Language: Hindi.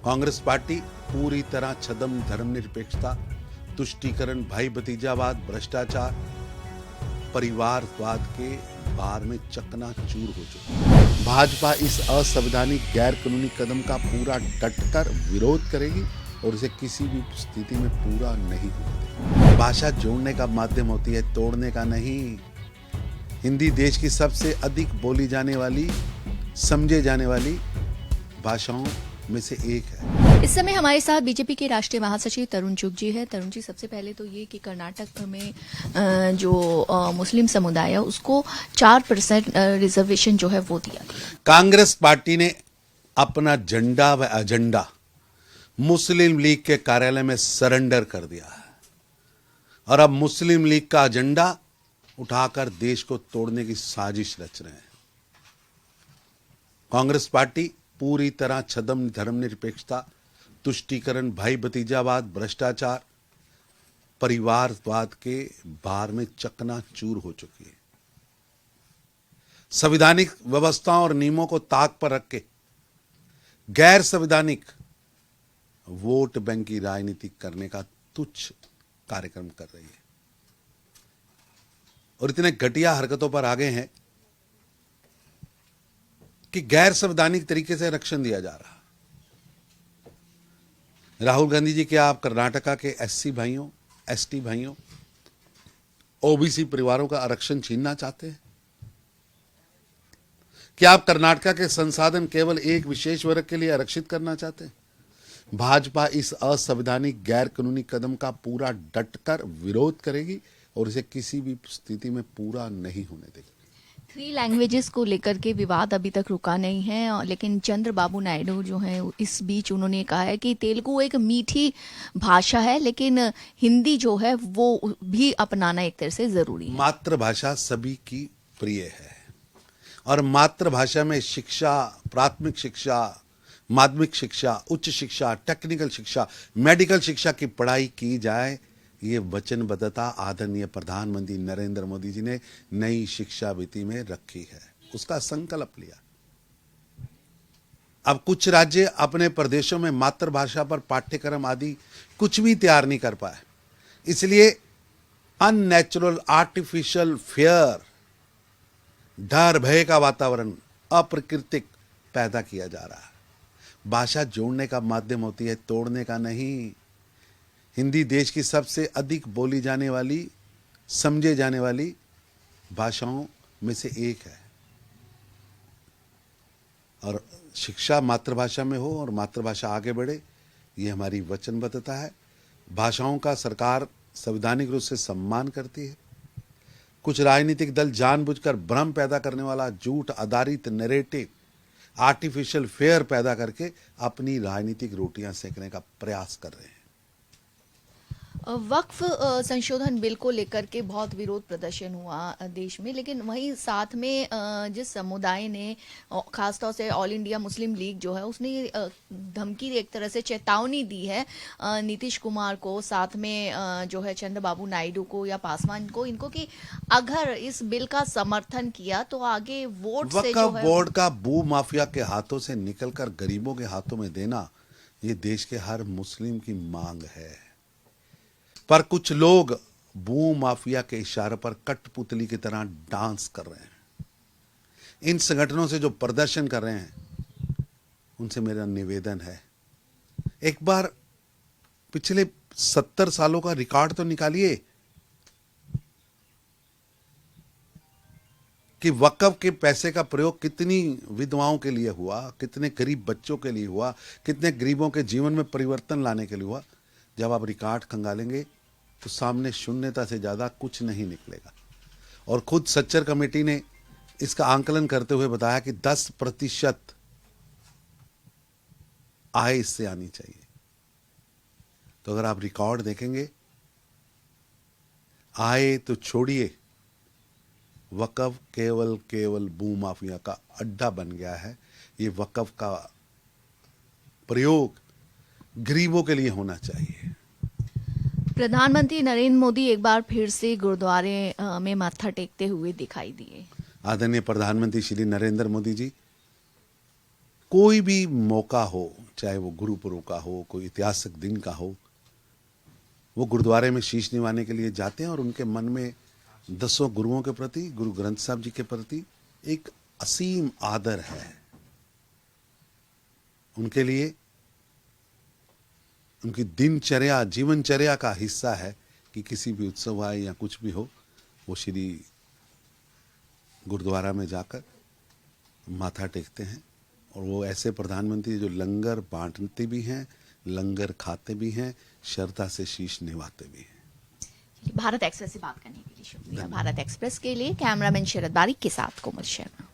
कांग्रेस पार्टी पूरी तरह छद्म धर्मनिरपेक्षता, तुष्टीकरण, भाई भतीजावाद, भ्रष्टाचार, परिवारवाद के बार में चकनाचूर हो चुकी है। भाजपा इस असंवैधानिक गैर कानूनी कदम का पूरा डटकर विरोध करेगी और इसे किसी भी स्थिति में पूरा नहीं होने देगी। भाषा जोड़ने का माध्यम होती है, तोड़ने का नहीं। हिंदी देश की सबसे अधिक बोली जाने वाली, समझे जाने वाली भाषाओं में से एक है। इस समय हमारे साथ बीजेपी के राष्ट्रीय महासचिव तरुण चुग जी है। तरुण जी, सबसे पहले तो ये कि कर्नाटक में जो मुस्लिम समुदाय है उसको 4% रिजर्वेशन जो है वो दिया गया। कांग्रेस पार्टी ने अपना झंडा व एजेंडा मुस्लिम लीग के कार्यालय में सरेंडर कर दिया है और अब मुस्लिम लीग का एजेंडा उठाकर देश को तोड़ने की साजिश रच रहे हैं। कांग्रेस पार्टी पूरी तरह छद्म धर्मनिरपेक्षता, तुष्टीकरण, भाई भतीजावाद, भ्रष्टाचार, परिवारवाद के बार में चकनाचूर हो चुकी है। संवैधानिक व्यवस्थाओं और नियमों को ताक पर रख के गैर संवैधानिक वोट बैंक की राजनीति करने का तुच्छ कार्यक्रम कर रही है और इतने घटिया हरकतों पर आगे हैं कि गैर संवैधानिक तरीके से आरक्षण दिया जा रहा। राहुल गांधी जी, क्या आप कर्नाटका के एससी भाइयों, एसटी भाइयों, ओबीसी परिवारों का आरक्षण छीनना चाहते हैं? क्या आप कर्नाटका के संसाधन केवल एक विशेष वर्ग के लिए आरक्षित करना चाहते हैं? भाजपा इस असंवैधानिक गैर कानूनी कदम का पूरा डटकर विरोध करेगी और इसे किसी भी स्थिति में पूरा नहीं होने देगी। 3 लैंग्वेजेस को लेकर के विवाद अभी तक रुका नहीं है, लेकिन चंद्रबाबू नायडू जो है इस बीच उन्होंने कहा है कि तेलुगु एक मीठी भाषा है, लेकिन हिंदी जो है वो भी अपनाना एक तरह से जरूरी है। मातृभाषा सभी की प्रिय है और मातृभाषा में शिक्षा, प्राथमिक शिक्षा, माध्यमिक शिक्षा, उच्च शिक्षा, टेक्निकल शिक्षा, मेडिकल शिक्षा की पढ़ाई की जाए, ये वचनबद्धता आदरणीय प्रधानमंत्री नरेंद्र मोदी जी ने नई शिक्षा नीति में रखी है, उसका संकल्प लिया। अब कुछ राज्य अपने प्रदेशों में मातृभाषा पर पाठ्यक्रम आदि कुछ भी तैयार नहीं कर पाए, इसलिए अननेचुरल, आर्टिफिशियल फियर, डर भय का वातावरण अप्राकृतिक पैदा किया जा रहा है। भाषा जोड़ने का माध्यम होती है, तोड़ने का नहीं। हिंदी देश की सबसे अधिक बोली जाने वाली, समझे जाने वाली भाषाओं में से एक है और शिक्षा मातृभाषा में हो और मातृभाषा आगे बढ़े, ये हमारी वचनबद्धता है। भाषाओं का सरकार संवैधानिक रूप से सम्मान करती है। कुछ राजनीतिक दल जानबूझकर भ्रम पैदा करने वाला झूठ आधारित नैरेटिव, आर्टिफिशियल फेयर पैदा करके अपनी राजनीतिक रोटियां सेकने का प्रयास कर रहे हैं। वक्फ संशोधन बिल को लेकर के बहुत विरोध प्रदर्शन हुआ देश में, लेकिन वहीं साथ में जिस समुदाय ने, खासतौर से ऑल इंडिया मुस्लिम लीग जो है, उसने धमकी, एक तरह से चेतावनी दी है नीतीश कुमार को, साथ में जो है चंद्रबाबू नायडू को या पासवान को, इनको कि अगर इस बिल का समर्थन किया तो आगे वोट से जो है बोर्ड का भू माफिया के हाथों से निकलकर गरीबों के हाथों में देना, ये देश के हर मुस्लिम की मांग है। पर कुछ लोग भू माफिया के इशारे पर कठपुतली की तरह डांस कर रहे हैं। इन संगठनों से जो प्रदर्शन कर रहे हैं उनसे मेरा निवेदन है, एक बार पिछले 70 सालों का रिकॉर्ड तो निकालिए कि वक्फ के पैसे का प्रयोग कितनी विधवाओं के लिए हुआ, कितने गरीब बच्चों के लिए हुआ, कितने गरीबों के जीवन में परिवर्तन लाने के लिए हुआ। जब आप रिकॉर्ड खंगालेंगे तो सामने शून्यता से ज्यादा कुछ नहीं निकलेगा। और खुद सच्चर कमेटी ने इसका आंकलन करते हुए बताया कि 10% आय इससे आनी चाहिए। तो अगर आप रिकॉर्ड देखेंगे, आय तो छोड़िए, वक्फ केवल भूमाफिया का अड्डा बन गया है। ये वक्फ का प्रयोग गरीबों के लिए होना चाहिए। प्रधानमंत्री नरेंद्र मोदी एक बार फिर से गुरुद्वारे में माथा टेकते हुए दिखाई दिए। आदरणीय प्रधानमंत्री श्री नरेंद्र मोदी जी, कोई भी मौका हो, चाहे वो गुरुपुरब का हो, कोई ऐतिहासिक दिन का हो, वो गुरुद्वारे में शीश निवाने के लिए जाते हैं और उनके मन में 10 गुरुओं के प्रति, गुरु ग्रंथ साहब जी के प्रति एक असीम आदर है। उनके लिए उनकी दिनचर्या, जीवनचर्या का हिस्सा है कि किसी भी उत्सव आए या कुछ भी हो, वो श्री गुरुद्वारा में जाकर माथा टेकते हैं। और वो ऐसे प्रधानमंत्री जो लंगर बांटते भी हैं, लंगर खाते भी हैं, श्रद्धा से शीश निभाते भी हैं। भारत एक्सप्रेस से बात करने के लिए शुक्रिया। भारत एक्सप्रेस के लिए कैमरामैन शरद बारिक के साथ कोमल शर्मा।